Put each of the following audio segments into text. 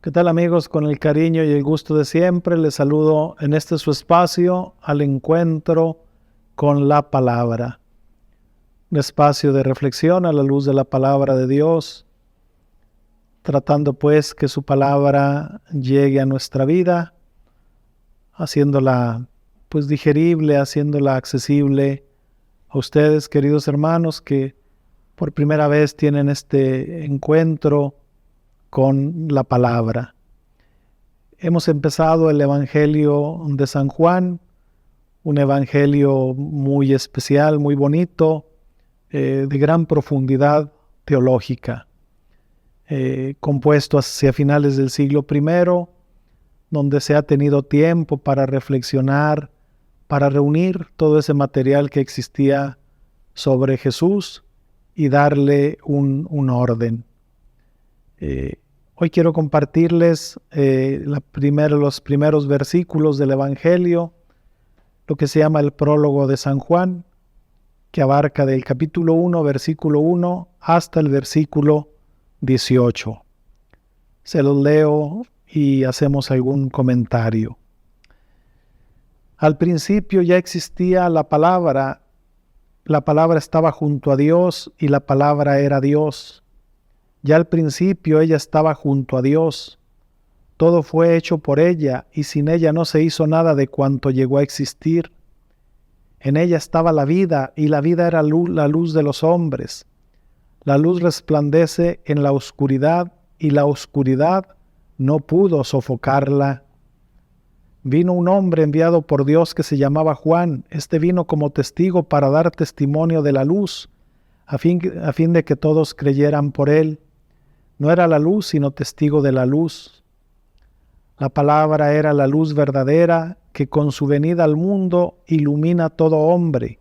¿Qué tal, amigos? Con el cariño y el gusto de siempre, les saludo en este su espacio al encuentro con la palabra. Un espacio de reflexión a la luz de la palabra de Dios, tratando pues que su palabra llegue a nuestra vida, haciéndola pues digerible, haciéndola accesible a ustedes, queridos hermanos, que por primera vez tienen este encuentro con la palabra. Hemos empezado el Evangelio de San Juan, un evangelio muy especial, muy bonito, de gran profundidad teológica, compuesto hacia finales del siglo I, donde se ha tenido tiempo para reflexionar, para reunir todo ese material que existía sobre Jesús y darle un orden. Hoy quiero compartirles los primeros versículos del Evangelio, lo que se llama el prólogo de San Juan, que abarca del capítulo 1, versículo 1, hasta el versículo 18. Se los leo y hacemos algún comentario. Al principio ya existía la palabra estaba junto a Dios y la palabra era Dios. Ya al principio ella estaba junto a Dios. Todo fue hecho por ella, y sin ella no se hizo nada de cuanto llegó a existir. En ella estaba la vida, y la vida era la luz de los hombres. La luz resplandece en la oscuridad, y la oscuridad no pudo sofocarla. Vino un hombre enviado por Dios que se llamaba Juan. Este vino como testigo para dar testimonio de la luz, a fin de que todos creyeran por él. No era la luz, sino testigo de la luz. La palabra era la luz verdadera, que con su venida al mundo ilumina a todo hombre.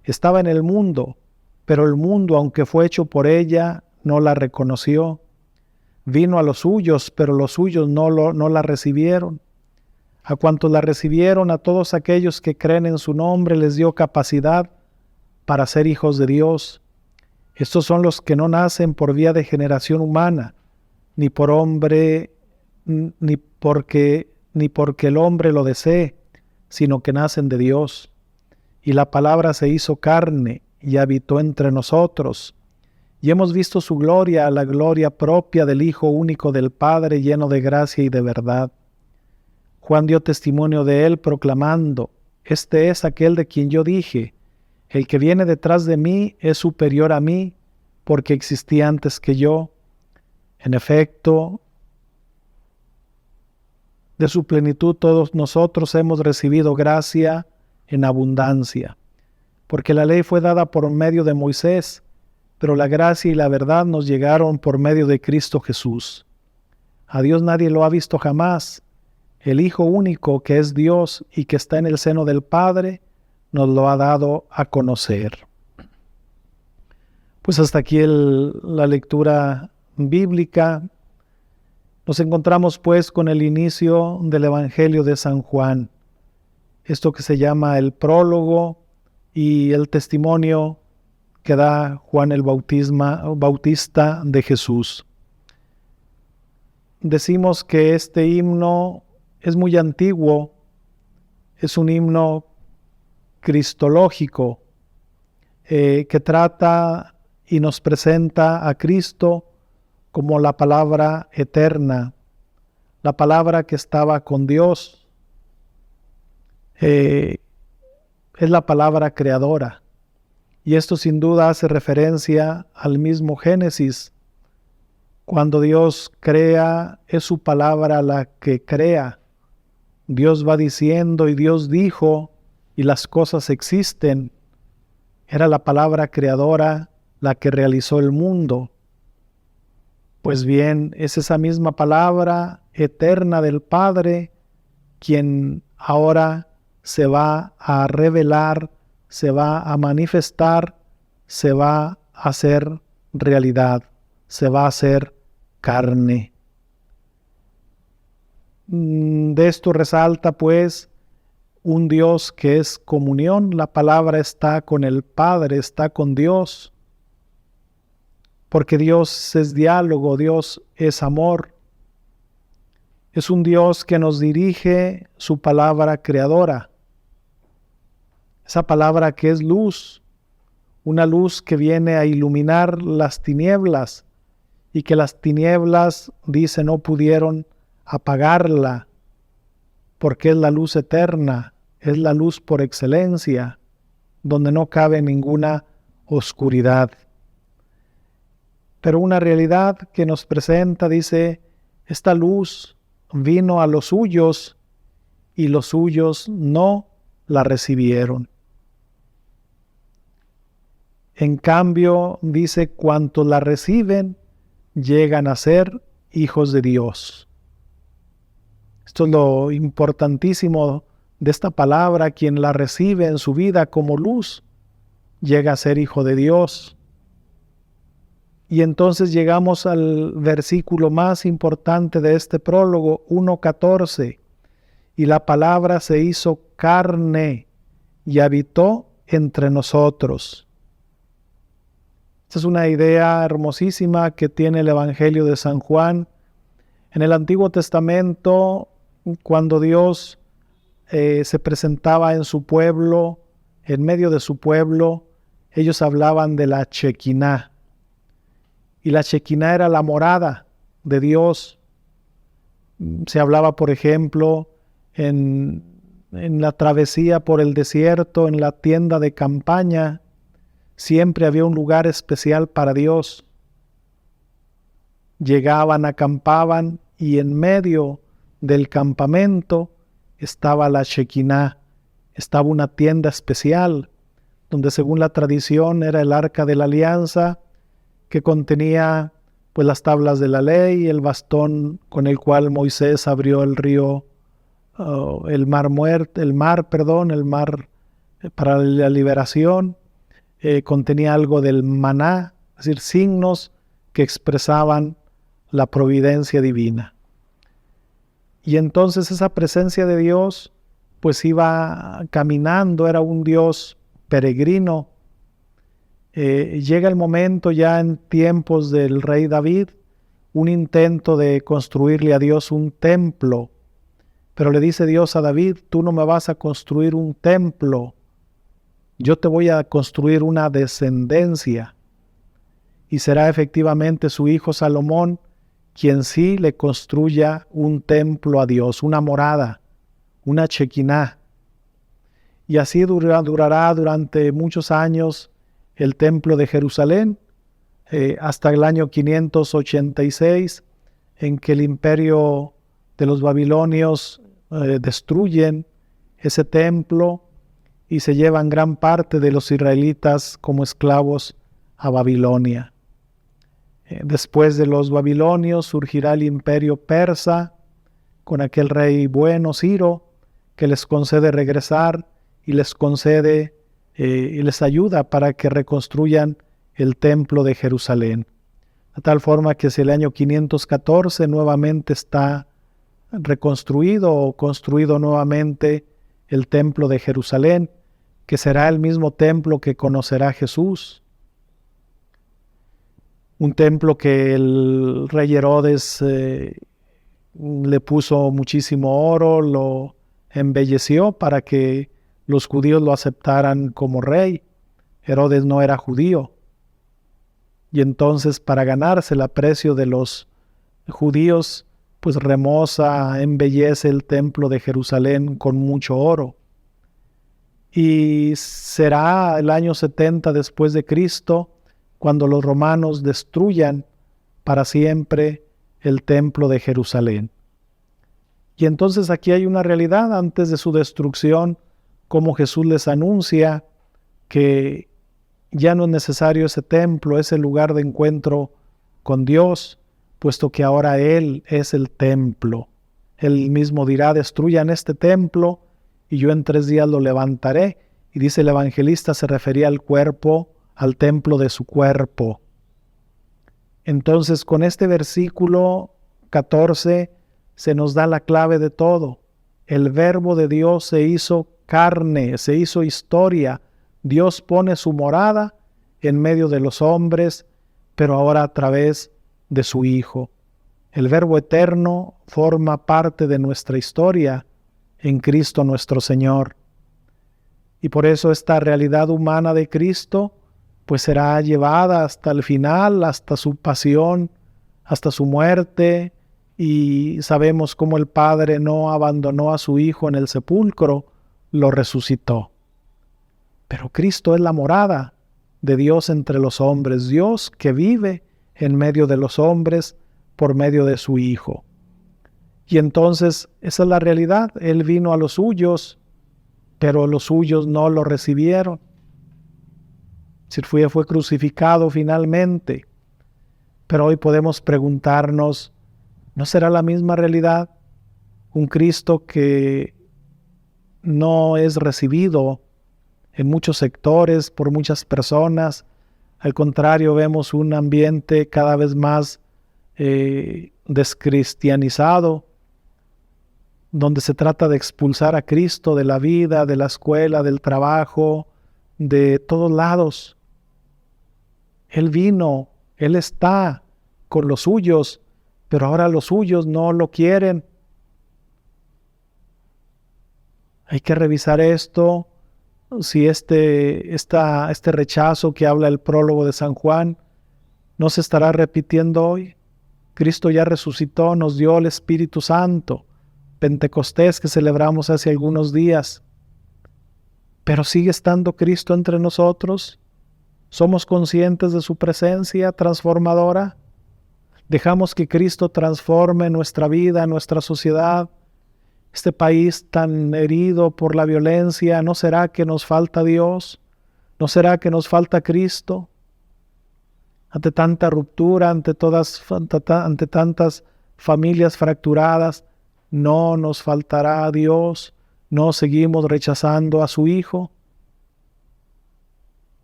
Estaba en el mundo, pero el mundo, aunque fue hecho por ella, no la reconoció. Vino a los suyos, pero los suyos no la recibieron. A cuantos la recibieron, a todos aquellos que creen en su nombre, les dio capacidad para ser hijos de Dios. Estos son los que no nacen por vía de generación humana, ni por hombre, ni porque el hombre lo desee, sino que nacen de Dios. Y la palabra se hizo carne y habitó entre nosotros. Y hemos visto su gloria, la gloria propia del Hijo único del Padre, lleno de gracia y de verdad. Juan dio testimonio de él, proclamando: Este es aquel de quien yo dije, el que viene detrás de mí es superior a mí, porque existía antes que yo. En efecto, de su plenitud todos nosotros hemos recibido gracia en abundancia, porque la ley fue dada por medio de Moisés, pero la gracia y la verdad nos llegaron por medio de Cristo Jesús. A Dios nadie lo ha visto jamás. El Hijo único, que es Dios y que está en el seno del Padre, nos lo ha dado a conocer. Pues hasta aquí la lectura bíblica. Nos encontramos pues con el inicio del Evangelio de San Juan, esto que se llama el prólogo y el testimonio que da Juan el Bautista de Jesús. Decimos que este himno es muy antiguo, es un himno cristológico que trata y nos presenta a Cristo como la palabra eterna, la palabra que estaba con Dios. Es la palabra creadora. Y esto sin duda hace referencia al mismo Génesis. Cuando Dios crea, es su palabra la que crea. Dios va diciendo y Dios dijo y las cosas existen. Era la palabra creadora la que realizó el mundo. Pues bien, es esa misma palabra eterna del Padre quien ahora se va a revelar, se va a manifestar, se va a hacer realidad, se va a hacer carne. De esto resalta pues un Dios que es comunión. La palabra está con el Padre, está con Dios, porque Dios es diálogo, Dios es amor. Es un Dios que nos dirige su palabra creadora. Esa palabra que es luz, una luz que viene a iluminar las tinieblas y que las tinieblas, dice, no pudieron apagarla porque es la luz eterna, es la luz por excelencia, donde no cabe ninguna oscuridad. Pero una realidad que nos presenta, dice, esta luz vino a los suyos y los suyos no la recibieron. En cambio, dice, cuantos la reciben, llegan a ser hijos de Dios. Esto es lo importantísimo de esta palabra. Quien la recibe en su vida como luz, llega a ser hijo de Dios. Y entonces llegamos al versículo más importante de este prólogo, 1:14. Y la palabra se hizo carne y habitó entre nosotros. Esta es una idea hermosísima que tiene el Evangelio de San Juan. En el Antiguo Testamento, cuando Dios se presentaba en su pueblo, en medio de su pueblo, ellos hablaban de la Shekinah. Y la Shekinah era la morada de Dios. Se hablaba, por ejemplo, en la travesía por el desierto, en la tienda de campaña, siempre había un lugar especial para Dios. Llegaban, acampaban y en medio del campamento estaba la Shekinah, estaba una tienda especial donde según la tradición era el arca de la alianza que contenía pues las tablas de la ley, el bastón con el cual Moisés abrió el río, el mar para la liberación. Contenía algo del maná, es decir, signos que expresaban la providencia divina. Y entonces esa presencia de Dios pues iba caminando, era un Dios peregrino. Llega el momento ya en tiempos del rey David, un intento de construirle a Dios un templo, pero le dice Dios a David, tú no me vas a construir un templo, yo te voy a construir una descendencia. Y será efectivamente su hijo Salomón quien sí le construya un templo a Dios, una morada, una Shekinah. Y así durará durante muchos años el templo de Jerusalén, hasta el año 586, en que el imperio de los babilonios destruyen ese templo y se llevan gran parte de los israelitas como esclavos a Babilonia. Después de los babilonios surgirá el imperio persa con aquel rey bueno, Ciro, que les concede regresar y les concede y les ayuda para que reconstruyan el templo de Jerusalén. De tal forma que hacia el año 514 nuevamente está reconstruido o construido nuevamente el templo de Jerusalén, que será el mismo templo que conocerá Jesús. Un templo que el rey Herodes le puso muchísimo oro, lo embelleció para que los judíos lo aceptaran como rey. Herodes no era judío. Y entonces para ganarse el aprecio de los judíos, pues remoza, embellece el templo de Jerusalén con mucho oro. Y será el año 70 después de Cristo cuando los romanos destruyan para siempre el templo de Jerusalén. Y entonces aquí hay una realidad antes de su destrucción, como Jesús les anuncia que ya no es necesario ese templo, ese lugar de encuentro con Dios, puesto que ahora Él es el templo. Él mismo dirá, destruyan este templo y yo en 3 días lo levantaré. Y dice el evangelista, se refería al cuerpo, al templo de su cuerpo. Entonces con este versículo 14 se nos da la clave de todo. El verbo de Dios se hizo carne, se hizo historia. Dios pone su morada en medio de los hombres, pero ahora a través de su Hijo. El Verbo eterno forma parte de nuestra historia en Cristo nuestro Señor. Y por eso esta realidad humana de Cristo pues será llevada hasta el final, hasta su pasión, hasta su muerte, y sabemos cómo el Padre no abandonó a su Hijo en el sepulcro, lo resucitó. Pero Cristo es la morada de Dios entre los hombres, Dios que vive en medio de los hombres por medio de su Hijo. Y entonces esa es la realidad. Él vino a los suyos, pero los suyos no lo recibieron. Fue crucificado finalmente. Pero hoy podemos preguntarnos, ¿no será la misma realidad? Un Cristo que no es recibido en muchos sectores, por muchas personas. Al contrario, vemos un ambiente cada vez más descristianizado, donde se trata de expulsar a Cristo de la vida, de la escuela, del trabajo, de todos lados. Él vino, Él está con los suyos, pero ahora los suyos no lo quieren. Hay que revisar esto, si este rechazo que habla el prólogo de San Juan no se estará repitiendo hoy. Cristo ya resucitó, nos dio el Espíritu Santo, Pentecostés que celebramos hace algunos días. Pero sigue estando Cristo entre nosotros. ¿Somos conscientes de su presencia transformadora? ¿Dejamos que Cristo transforme nuestra vida, nuestra sociedad? Este país tan herido por la violencia, ¿no será que nos falta Dios? ¿No será que nos falta Cristo? Ante tanta ruptura, ante tantas familias fracturadas, ¿no nos faltará Dios? ¿No seguimos rechazando a su Hijo?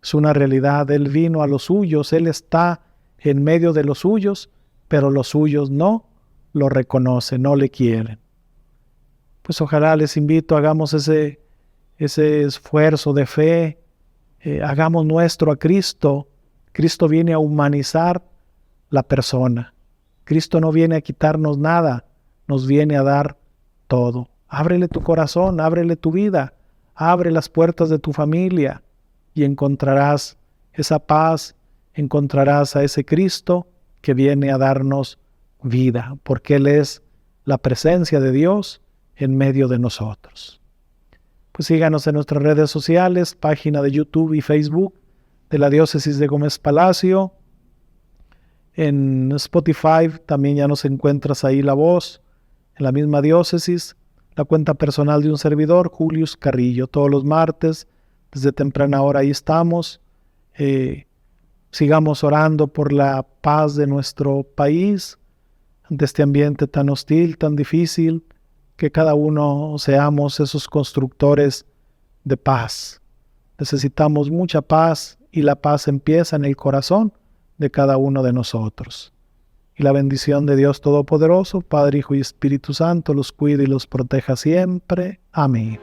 Es una realidad. Él vino a los suyos, Él está en medio de los suyos, pero los suyos no lo reconocen, no le quieren. Pues ojalá les invito, hagamos ese esfuerzo de fe, hagamos nuestro a Cristo. Cristo viene a humanizar la persona. Cristo no viene a quitarnos nada, nos viene a dar todo. Ábrele tu corazón, ábrele tu vida, abre las puertas de tu familia y encontrarás esa paz, encontrarás a ese Cristo que viene a darnos vida, porque Él es la presencia de Dios en medio de nosotros. Pues síganos en nuestras redes sociales, página de YouTube y Facebook de la Diócesis de Gómez Palacio. En Spotify también ya nos encuentras ahí La Voz, en la misma diócesis. La cuenta personal de un servidor, Julius Carrillo, todos los martes, desde temprana hora ahí estamos. Sigamos orando por la paz de nuestro país, ante este ambiente tan hostil, tan difícil, que cada uno seamos esos constructores de paz. Necesitamos mucha paz y la paz empieza en el corazón de cada uno de nosotros. Y la bendición de Dios Todopoderoso, Padre, Hijo y Espíritu Santo, los cuide y los proteja siempre. Amén.